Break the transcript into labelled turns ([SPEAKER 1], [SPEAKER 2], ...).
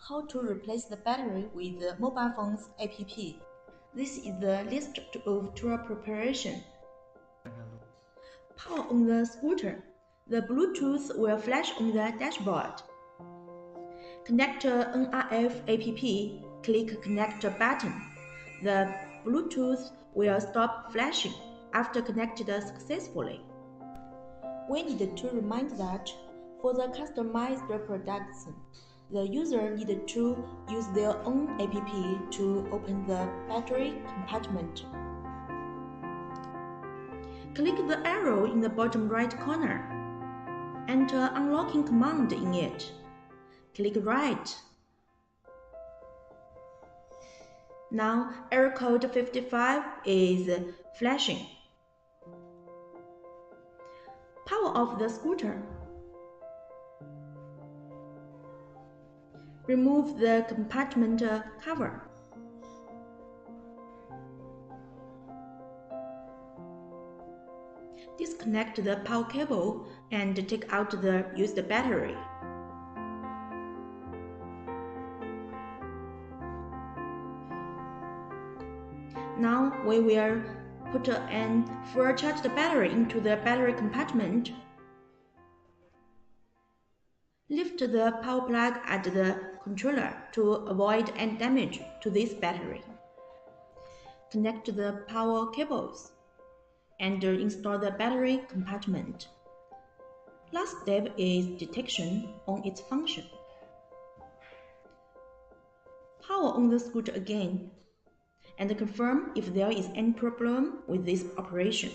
[SPEAKER 1] How to replace the battery with the mobile phone's app. This is the list of tool preparation. Power on the scooter. The Bluetooth will flash on the dashboard. Connect NRF app. Click Connect button. The Bluetooth will stop flashing after connected successfully. We need to remind that for the customized products, the user needed to use their own app to open the battery compartment. Click the arrow in the bottom right corner. Enter unlocking command in it. Click Write. Now error code 55 is flashing. Power off the scooter. Remove the compartment cover. Disconnect the power cable and take out the used battery. Now we will put an full charged battery into the battery compartment. Lift the power plug at the controller to avoid any damage to this battery. Connect the power cables and install the battery compartment. Last step is detection on its function. Power on the scooter again and confirm if there is any problem with this operation.